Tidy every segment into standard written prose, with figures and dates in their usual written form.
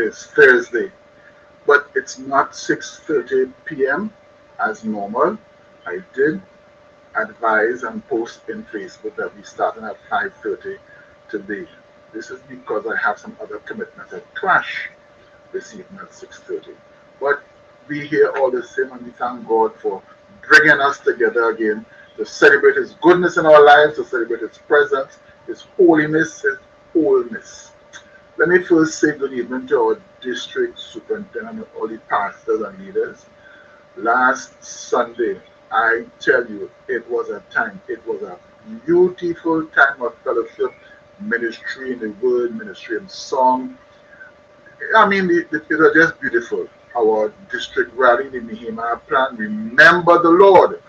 is Thursday, but it's not 6:30 p.m. as normal. I did advise and post in Facebook that we starting at 5:30 today. This is because I have some other commitments that clash this evening at 6:30. But we here all the same, and we thank God for bringing us together again to celebrate His goodness in our lives, to celebrate His presence, His holiness, His wholeness. Let me first say good evening to our district superintendent, all the pastors and leaders. Last Sunday, I tell you, it was a beautiful time of fellowship, ministry in the word, ministry in song. I mean, it was just beautiful. Our district rally, the Nehemiah plan, remember the Lord.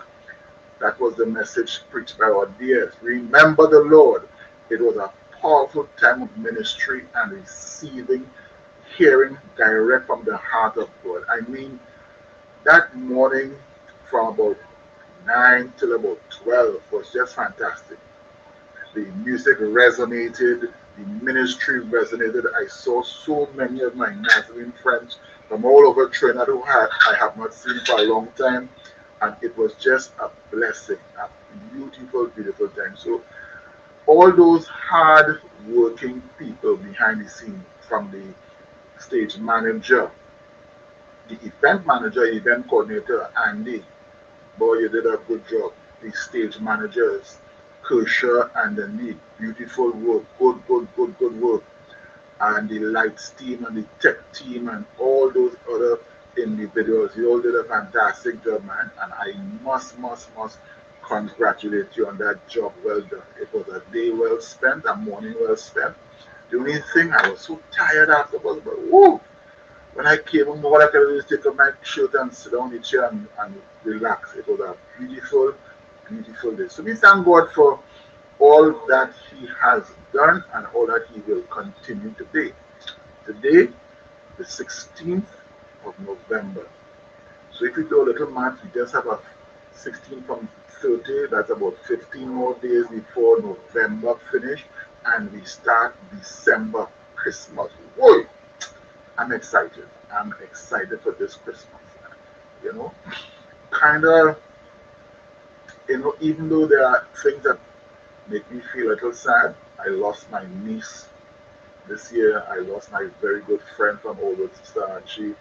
That was the message preached by our dears. Remember the Lord. It was a powerful time of ministry and receiving, hearing direct from the heart of God. I mean, that morning from about 9 till about 12 was just fantastic. The music resonated, the ministry resonated. I saw so many of my Nazarene friends from all over Trinidad who I have not seen for a long time, and it was just a blessing, a beautiful, beautiful time. So all those hard working people behind the scene, from the stage manager, the event manager, event coordinator, Andy, boy, you did a good job. The stage managers, Kershaw and the lead, beautiful work, good, good, good, good work. And the lights team and the tech team and all those other individuals, you all did a fantastic job, man. And I must congratulate you on that job well done. It was a day well spent, a morning well spent. The only thing, I was so tired afterwards, but woo! When I came home, all I could do is take off my shirt and sit down in the chair and relax. It was a beautiful, beautiful day. So we thank God for all that He has done and all that He will continue to do. Today, the 16th of November. So if we do a little math, we just have a 16 from 30, that's about 15 more days before November finish, and we start December Christmas. Whoa! I'm excited. I'm excited for this Christmas. You know, kind of, even though there are things that make me feel a little sad, I lost my niece this year. I lost my very good friend from over Star Chief.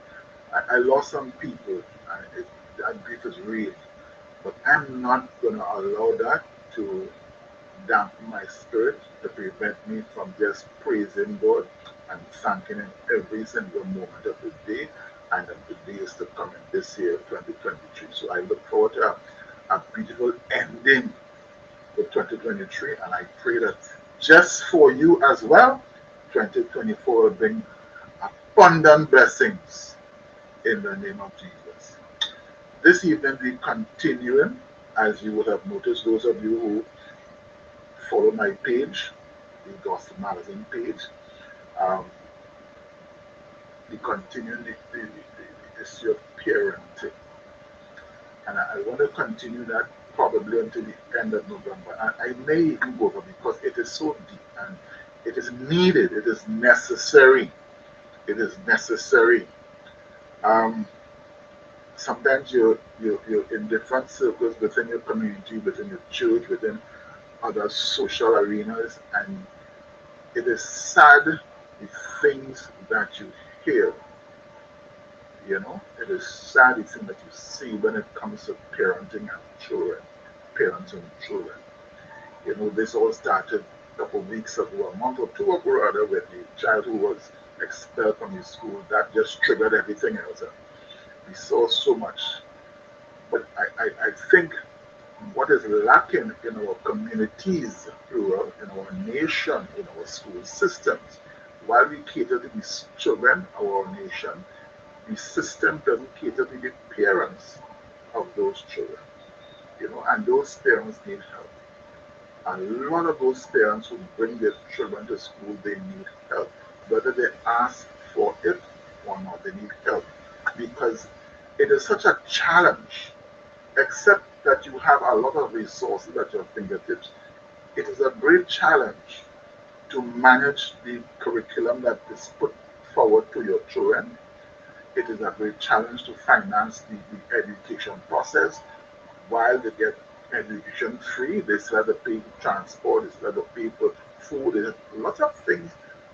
I lost some people, and that grief is real. But I'm not going to allow that to dampen my spirit, to prevent me from just praising God and thanking Him every single moment of the day and of the days to come in this year, 2023. So I look forward to a beautiful ending to 2023, and I pray that just for you as well, 2024 will bring abundant blessings in the name of Jesus. This evening we continuing, as you would have noticed, those of you who follow my page, the Gospel Magazine page. Um, we continue the issue of parenting. And I want to continue that probably until the end of November. And I may even go over because it is so deep and it is needed, it is necessary. It is necessary. Um, Sometimes you're in different circles within your community, within your church, within other social arenas, and it is sad the things that you hear. It is sad the things that you see when it comes to parenting and children, parents and children. This all started a couple of weeks ago, a month or two ago, rather, with the child who was expelled from his school. That just triggered everything else. And we saw so much. But I think what is lacking in our communities, plural, in our nation, in our school systems, while we cater to these children, our nation, the system doesn't cater to the parents of those children. And those parents need help. A lot of those parents who bring their children to school, they need help. Whether they ask for it or not, they need help. Because it is such a challenge, except that you have a lot of resources at your fingertips. It is a great challenge to manage the curriculum that is put forward to your children. It is a great challenge to finance the education process while they get education free. They still have to pay for transport, they still have to pay for food. There's lots of things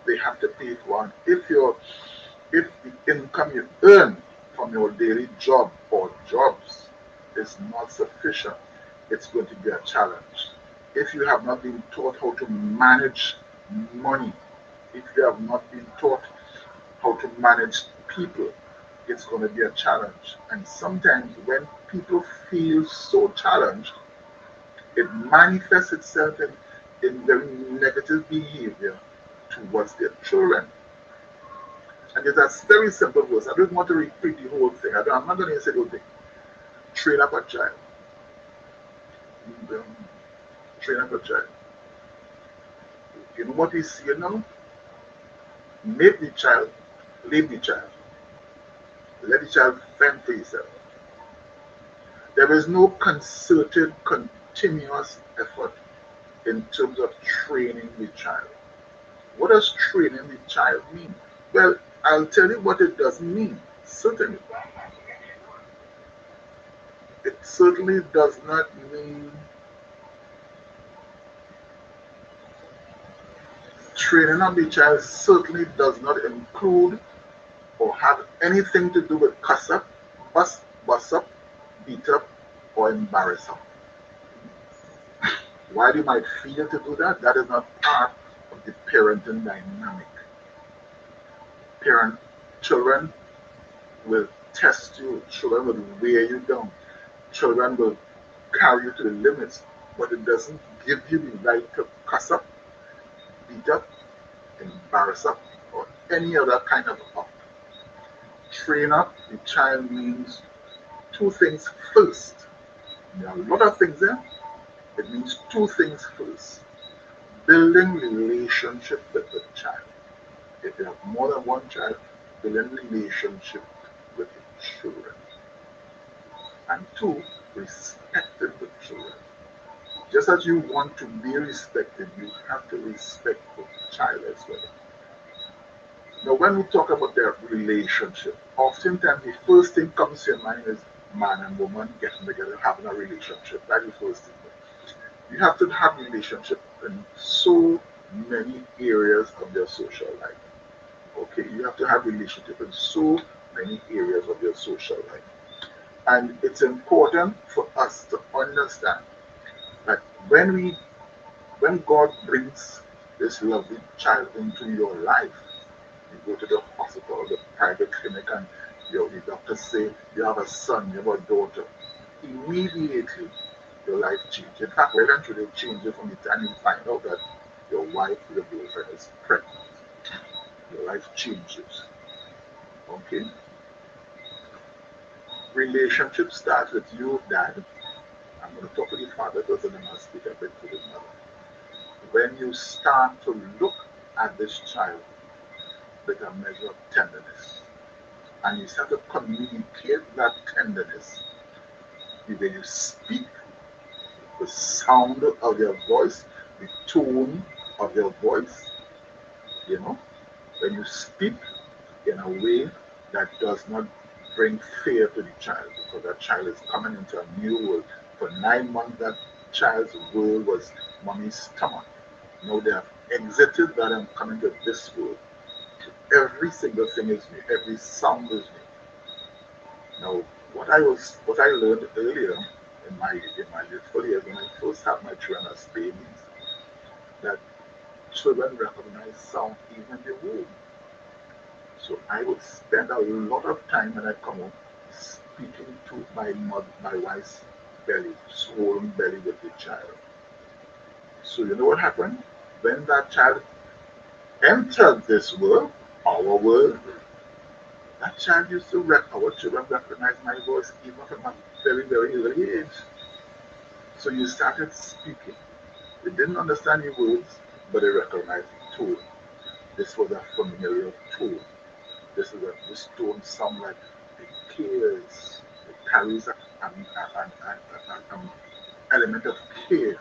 they have to pay for. And if the income you earn from your daily job or jobs is not sufficient, it's going to be a challenge. If you have not been taught how to manage money, if you have not been taught how to manage people, it's going to be a challenge. And sometimes when people feel so challenged, it manifests itself in very negative behavior towards their children. And it's a very simple verse. I don't want to repeat the whole thing. I'm not going to say the whole thing. Train up a child. Um, train up a child. You know what we see now? Make the child, leave the child. Let the child fend for himself. There is no concerted, continuous effort in terms of training the child. What does training the child mean? Well, I'll tell you what it doesn't mean. Certainly. It certainly does not mean training of the child certainly does not include or have anything to do with cuss up, bust up, beat up, or embarrass up. While you might feel to do that, that is not part of the parenting dynamic. Parent children will test you, children will wear you down, children will carry you to the limits, but it doesn't give you the right to cuss up, beat up, embarrass up, or any other kind of up. Train up the child means two things first. There are a lot of things there. It means two things first. Building relationship with the child. If you have more than one child, building relationship with your children. And two, respecting the children. Just as you want to be respected, you have to respect the child as well. Now, when we talk about their relationship, oftentimes the first thing comes to your mind is man and woman getting together, having a relationship. That's the first thing. You have to have relationship in so many areas of your social life. Okay, you have to have relationship in so many areas of your social life. And it's important for us to understand that when God brings this lovely child into your life, you go to the hospital, the private clinic, and the doctors say you have a son, you have a daughter. Immediately, your life changes. In fact, well and truly it changes from the time you find out that your wife, your girlfriend is pregnant. Your life changes. Okay? Relationship starts with you, dad. I'm going to talk to the father because then I'm going to speak a bit to the mother. When you start to look at this child with a measure of tenderness, and you start to communicate that tenderness, the way you speak, the sound of your voice, the tone of your voice, you know, when you speak in a way that does not bring fear to the child, because that child is coming into a new world. For 9 months, that child's world was mommy's stomach. Now they have exited that and coming to this world. Every single thing is new, every sound is new. Now, what I learned earlier in my youthful years when I first had my children as babies, that children recognize sound even in the womb. So I would spend a lot of time when I come home speaking to my wife's belly, swollen belly with the child. So you know what happened? When that child entered this world, our world, that child used to our children recognize my voice even from a very, very early age. So you started speaking. They didn't understand your words, but they recognized the tone. This was a familiar tone. This tone sound like it cares. It carries an element of care,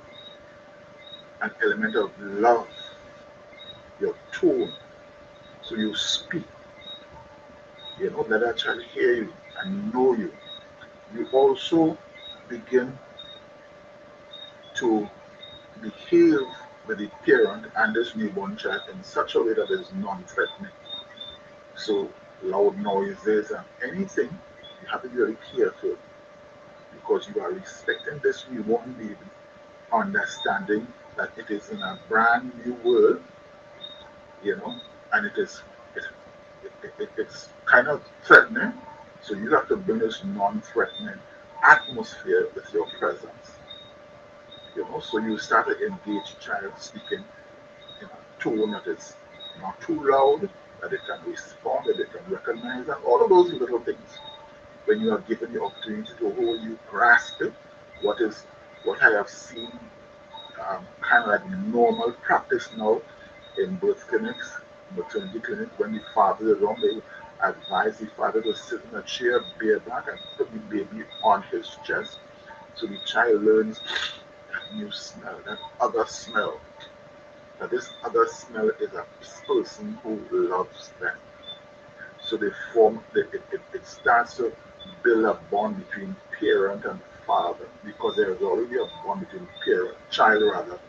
an element of love, your tone. So you speak. Let that child hear you and know you. You also begin to behave with the parent and this newborn child in such a way that is non-threatening. So loud noises and anything, you have to be very careful because you are respecting this newborn baby, understanding that it is in a brand new world, you know, and it's kind of threatening. So you have to bring this non-threatening atmosphere with your presence. So you start to engage child speaking in a tone that is not too loud, that they can respond, that they can recognize, and all of those little things. When you are given the opportunity to hold, you grasp it. What is what I have seen, kind of like normal practice now in birth clinics, maternity clinics. When the father is around, they advise the father to sit in a chair bareback and put the baby on his chest, so the child learns that new smell, that other smell. That this other smell is a person who loves them. So they form, it starts to build a bond between parent and father because there is already a bond between child rather,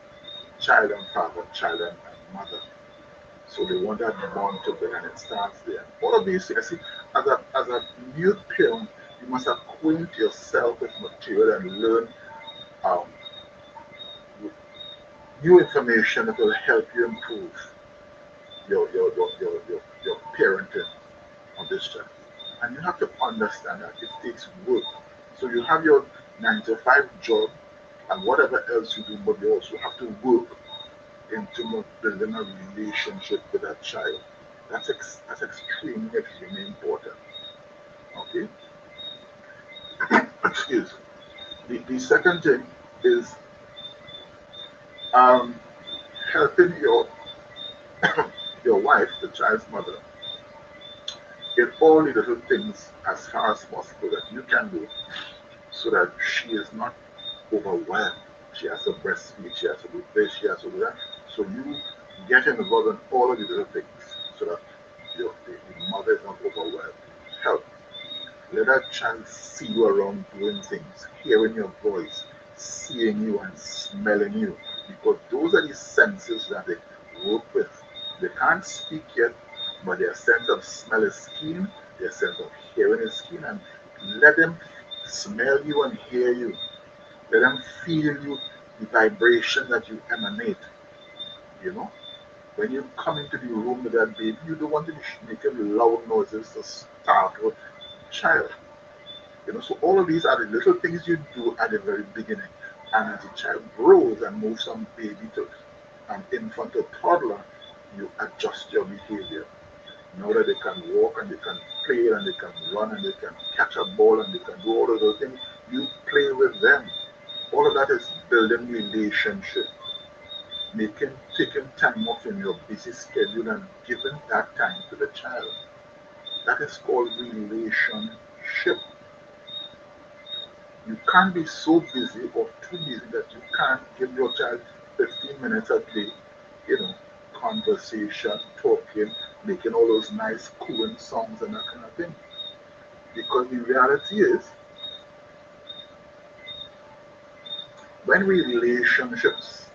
child and father, child and mother. So they want that bond to build and it starts there. All of these things, see, as a new parent, you must acquaint yourself with material and learn um, new information that will help you improve your parenting of this child. And you have to understand that it takes work. So you have your 9 to 5 job and whatever else you do, but you also have to work into building a relationship with that child. That's extremely important. Okay? Excuse me. The second thing is um, helping your wife, the child's mother, in all the little things as far as possible that you can do so that she is not overwhelmed. She has to breastfeed, she has to do this, she has to do that. So you get involved in all of the little things so that the mother is not overwhelmed. Help. Let that child see you around doing things, hearing your voice, seeing you and smelling you. Because those are the senses that they work with. They can't speak yet, but their sense of smell is keen, their sense of hearing is keen, and let them smell you and hear you. Let them feel you, the vibration that you emanate. You know, when you come into the room with that baby, you don't want to be making loud noises to startle the child. So all of these are the little things you do at the very beginning. And as the child grows and moves from baby to infant to toddler, you adjust your behavior. Now that they can walk and they can play and they can run and they can catch a ball and they can do all of those things, you play with them. All of that is building relationship, taking time off in your busy schedule and giving that time to the child. That is called relationship. You can't be so busy or too busy that you can't give your child 15 minutes a day, you know, conversation, talking, making all those nice cooing songs and that kind of thing. Because the reality is, when relationships,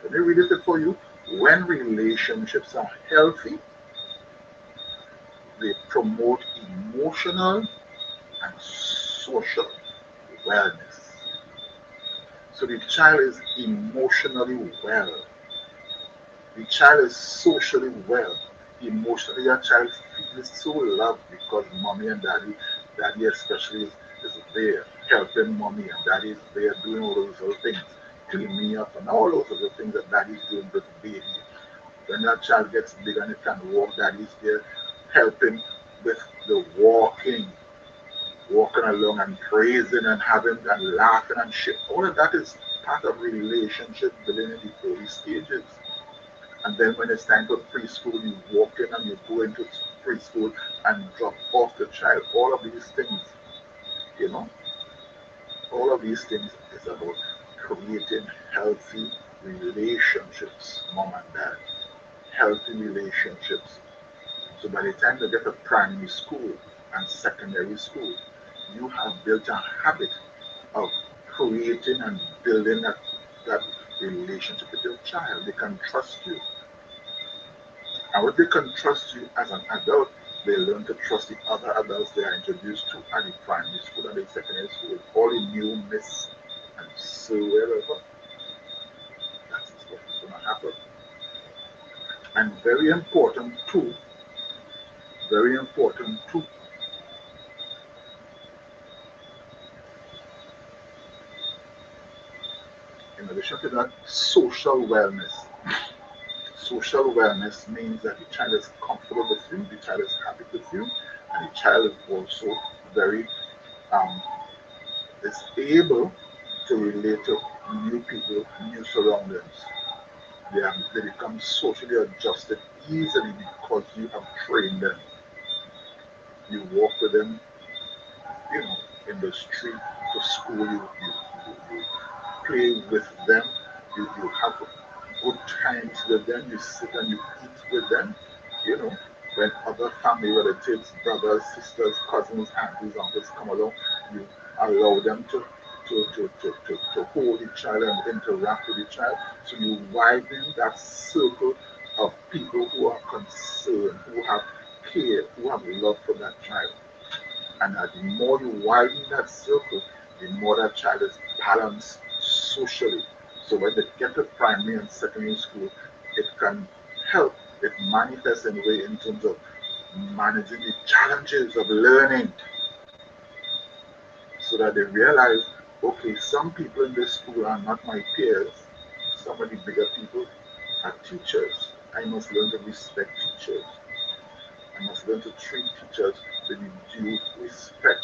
let me read it for you, when relationships are healthy, they promote emotional and social wellness. So the child is emotionally well. The child is socially well. Emotionally, your child feels so loved because mommy and daddy especially is there helping mommy and daddy is there doing all those little things, cleaning me up and all those other things that daddy is doing with the baby. When that child gets big and it can walk, daddy's there helping with the walking along and praising and having and laughing and shit. All of that is part of relationship building in the early stages. And then when it's time for preschool, you walk in and you go into preschool and drop off the child. All of these things, you know, all of these things is about creating healthy relationships, mom and dad. Healthy relationships. So by the time they get to primary school and secondary school, you have built a habit of creating and building that relationship with your child. They can trust you. And when they can trust you as an adult, they learn to trust the other adults they are introduced to at the primary school and the secondary school. All the new miss and so wherever. That's what is going to happen. And very important too, in addition to that, social wellness. Social wellness means that the child is comfortable with you, the child is happy with you, and the child is also very um, is able to relate to new people, new surroundings. They become socially adjusted easily because you have trained them. You walk with them, you know, in the street to school. You play with them. You have good times with them. You sit and you eat with them. You know, when other family relatives, brothers, sisters, cousins, aunties, uncles come along, you allow them to hold the child and interact with the child. So you widen that circle of people who are concerned, who have care, who have love for that child. And the more you widen that circle, the more that child is balanced socially. So when they get to primary and secondary school, it can help. It manifests in a way in terms of managing the challenges of learning so that they realize, okay, some people in this school are not my peers. Some of the bigger people are teachers. I must learn to respect teachers. I must learn to treat teachers with due respect.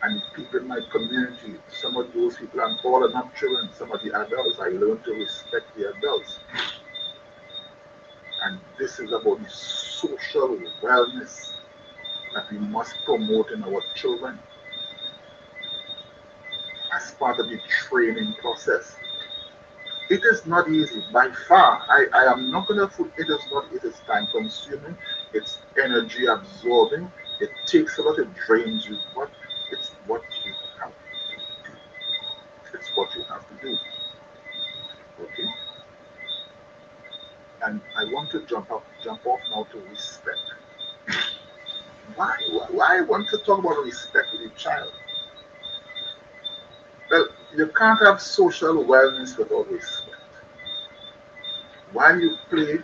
And people in my community, some of those people are all are not children, some of the adults, I learn to respect the adults. And this is about the social wellness that we must promote in our children as part of the training process. It is not easy by far. I am not going to fool. It is not. It is time consuming. It's energy absorbing. It takes a lot. It drains you. But it's what you have to do. It's what you have to do. Okay. And I want to jump off now to respect. Why I want to talk about respect with a child? Well, you can't have social wellness without respect. While you play,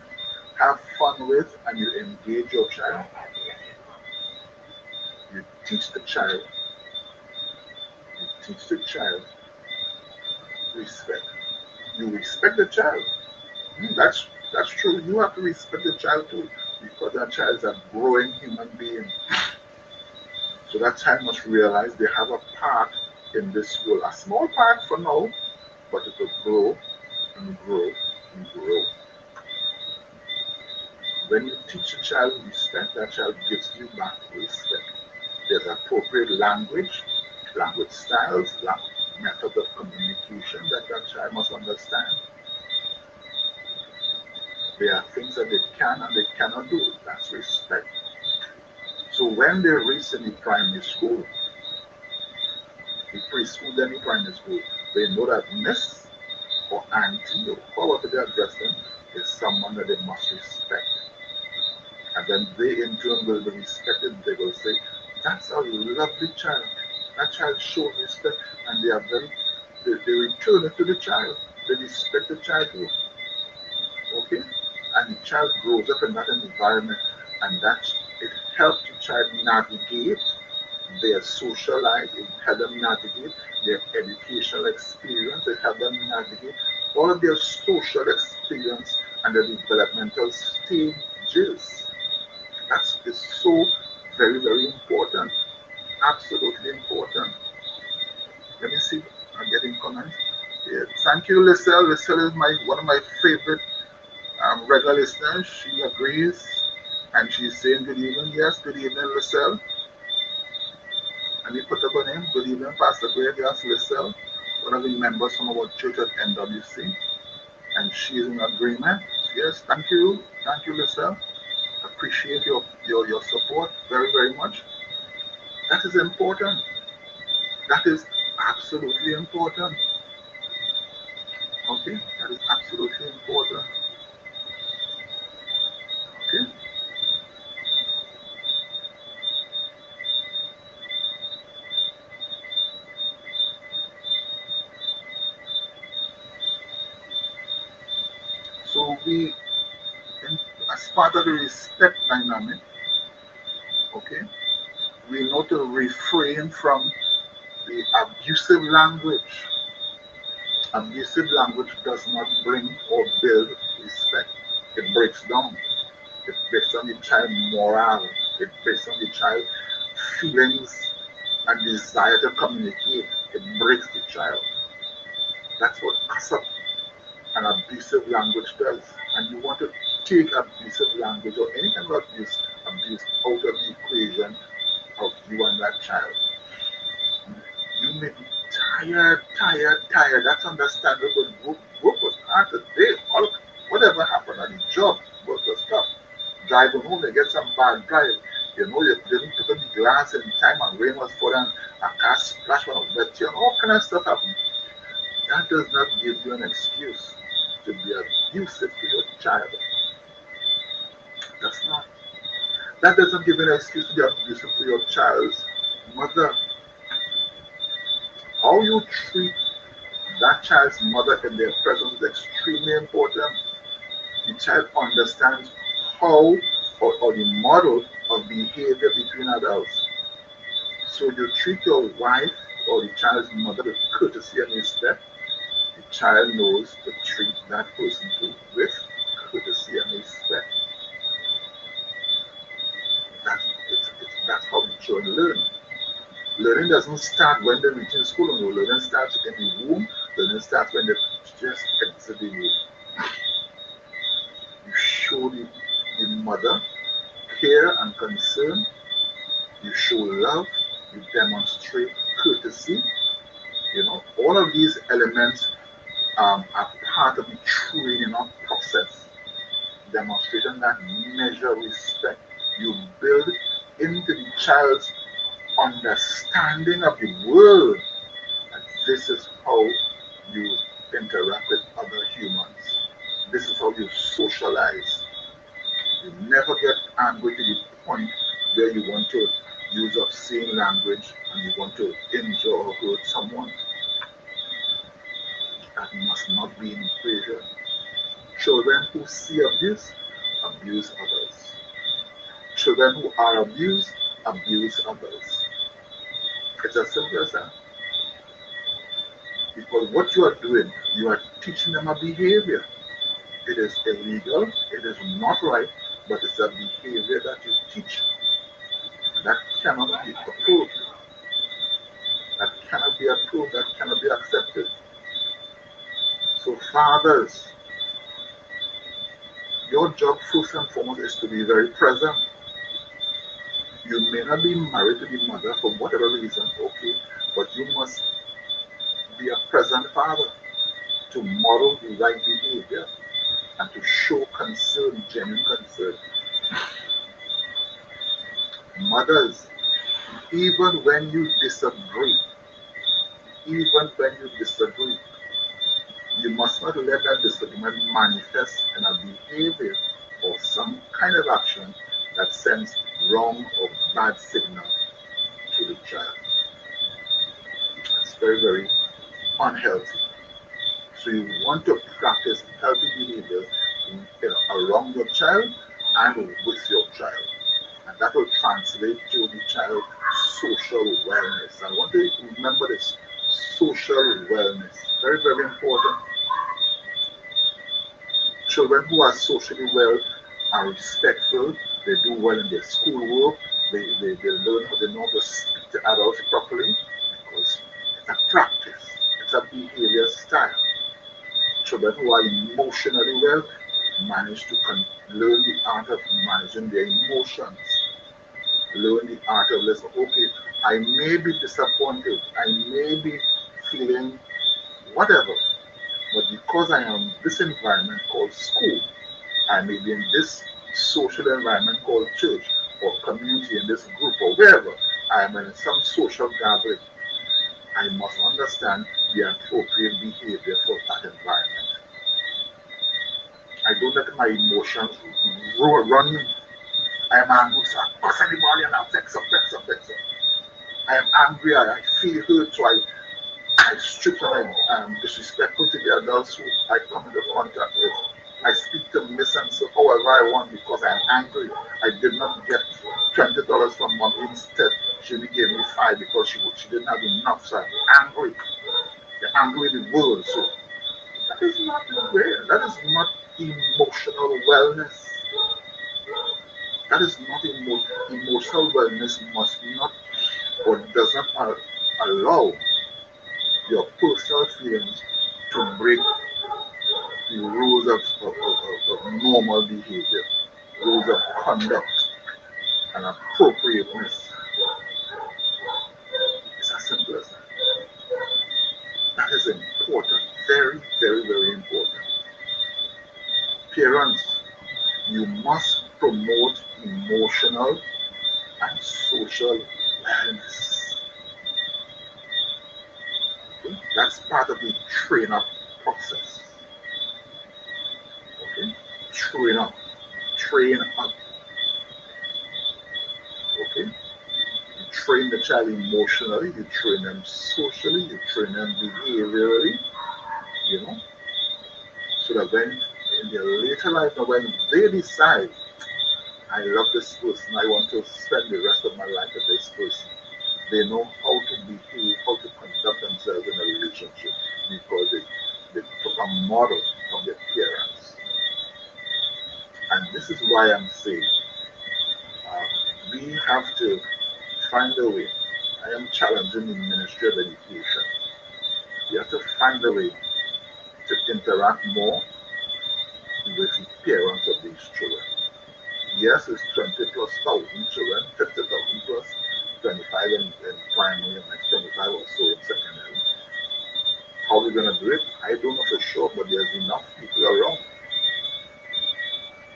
have fun with, and you engage your child, you teach the child, you teach the child respect. You respect the child. That's true. You have to respect the child too, because that child is a growing human being. So that child must realize they have a part in this world, a small part for now, but it will grow and grow and grow. When you teach a child respect, that child gives you back respect. There's appropriate language styles, methods of communication that child must understand. There are things that they can and they cannot do. That's respect. So when they reach in the primary school, the preschool, then the primary school, they know that miss or auntie or however they address them is someone that they must respect. And then they in turn will be respected. They will say, that's a lovely child. That child showed respect, and they are they return it to the child. They respect the child too. Okay? And the child grows up in that environment, and it helps the child navigate their social life, it helps them navigate their educational experience, it helps them navigate all of their social experience and their developmental stages. That is so very important. Absolutely important. Let me see. I'm getting comments. Yeah. Thank you, Lisselle. Lisselle is one of my favorite regular listeners. She agrees and she's saying good evening. Yes, good evening, Lisselle. And we put up her name. Good evening, Pastor Greg. Yes, Lisselle, one of the members from our church at NWC. And she is in agreement. Yes, thank you. Thank you, Lisselle. appreciate your support very, very much. That is important. That is absolutely important. Okay? That is absolutely important. Okay? So as part of the respect dynamic, okay, we know to refrain from the abusive language. Abusive language does not bring or build respect. It breaks down. It breaks down the child morale. It breaks down the child feelings and desire to communicate. It breaks the child. That's what gossip and abusive language does. And you want to take abusive language or any kind of abuse out of the equation of you and that child. You may be tired. That's understandable. Work was hard today. Whatever happened at the job, work was tough. Driving home, they get some bad drive. You didn't put on the glass in time and rain was falling, a car splash on a wet and all kind of stuff happened. That does not give you an excuse to be abusive to your child. That's not. That doesn't give you an excuse to be abusive to your child's mother. How you treat that child's mother in their presence is extremely important. The child understands how or the model of behavior between adults. So you treat your wife or the child's mother with courtesy and respect. The child knows to treat that person too with courtesy and respect. That's how the children learn. Learning doesn't start when they reach in school. No, learning starts in the womb. Learning starts when they just exit the womb. You show the mother care and concern. You show love. You demonstrate courtesy. All of these elements are part of the training of process. Demonstration that measure respect. You build into the child's understanding of the world. And this is how you interact with other humans. This is how you socialize. You never get angry to the point where you want to use obscene language and you want to injure or hurt someone. That must not be in the equation. Children who see abuse, abuse others. Children who are abused, abuse others. It's as simple as that. Because what you are doing, you are teaching them a behavior. It is illegal, it is not right, but it's a behavior that you teach. That cannot be approved. That cannot be approved, that cannot be accepted. So fathers, your job first and foremost is to be very present. You may not be married to the mother for whatever reason, okay, but you must be a present father to model the right behavior and to show concern, genuine concern. Mothers, even when you disagree, you must not let that disagreement manifest in a behavior or some kind of action that sends wrong or bad signal to the child. It's very, very unhealthy. So you want to practice healthy behavior around your child and with your child. And that will translate to the child's social wellness. I want to remember this social wellness. Very, very important. Children who are socially well are respectful, they do well in their schoolwork, they learn how they know to speak to adults properly because it's a practice, it's a behavior style. Children who are emotionally well manage to learn the art of managing their emotions, learn the art of listening. Okay, I may be disappointed, I may be feeling whatever, but because I am in this environment called school, I may be in this social environment called church or community in this group or wherever I am in some social gathering, I must understand the appropriate behavior for that environment. I don't let my emotions run me. I am angry, so I cuss anybody and I vex up, vex up, vex up. I am angry, I feel hurt, so I strict and I am disrespectful to the adults who I come into contact with. I speak to Miss and so however I want because I am angry. I did not get $20 from mom. Instead, she only gave me five because she didn't have enough. So I'm angry. You're angry with the world. So that is not the way. That is not emotional wellness. That is not emotional wellness. Must not or does not allow your personal feelings to break the rules of normal behavior, rules of conduct and appropriateness. It's as simple as that. That is important, very, very, very important. Parents, you must promote emotional and social wellness. Okay? That's part of the train up process. Okay? Train up. Train up. Okay? You train the child emotionally, you train them socially, you train them behaviorally, you know, so that when in their later life or when they decide, I love this person, I want to spend the rest of my life with this person, they know how to behave, how to conduct themselves in a relationship because they took a model from their parents. And this is why I'm saying we have to find a way. I am challenging the Ministry of Education. We have to find a way to interact more with the parents of these children. Yes, it's 20 plus thousand children, 50,000 plus 25 in primary and next 25 or so in secondary. How are we going to do it? I don't know for sure, but there's enough people around.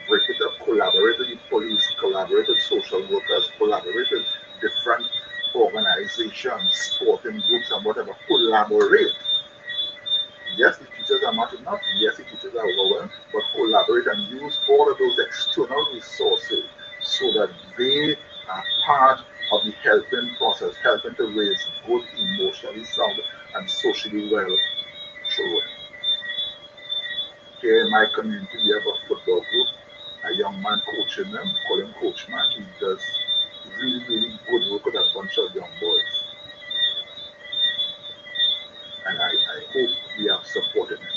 Break it up, collaborate with the police, collaborate with social workers, collaborate with different organizations, sporting groups, and whatever. Collaborate. Yes, the teachers are not enough. Yes, the teachers are overwhelmed, but collaborate and use all of those external resources so that they are part of the helping process, helping to raise good, emotionally sound, and socially well children. Here in my community, we have a football group, a young man coaching them, call him Coach Man. He does really, really good work with a bunch of young boys. And I hope we have supported him.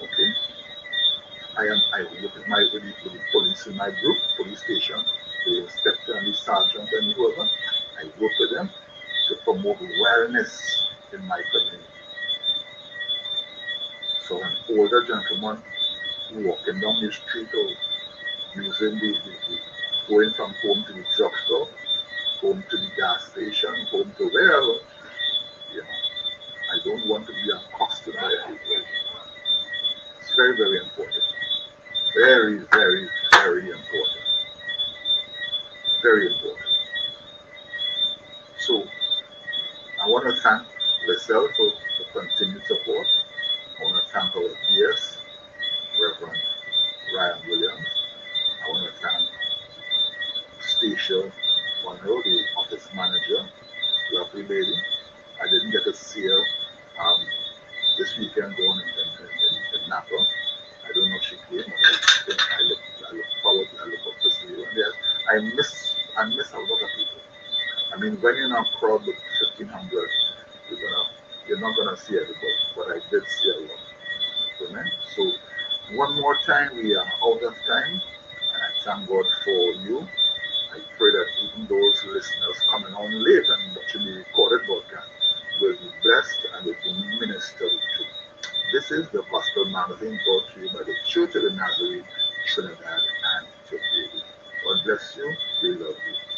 Okay? I work with the police in my group, police station, the inspector and the sergeant and whoever. I work with them to promote wellness in my community. So an older gentleman walking down the street or using the going from home to the drugstore, home to the gas station, home to wherever, you know, I don't want to be accosted by people. It's very, very important. Very, very, very important. Very important. So I want to thank Lizelle for continued support. I want to thank our DS, Reverend Ryan Williams. I want to thank Stacia Monroe, the office manager, lovely lady. I didn't get to see her um, this weekend going in Napa. I don't know if she came, but I look forward, I look up to see you. And yes, I miss a lot of people. I mean, when you're in a crowd with 1,500, you're not gonna see everybody, but I did see a lot. Amen. So one more time, we are out of time, and I thank God for you. I pray that even those listeners coming on late and watching the recorded broadcast will be blessed and will be ministered to. This is the Gospel Magazine brought to you by the Church of the Nazarene, Trinidad and Tobago. God bless you. We love you.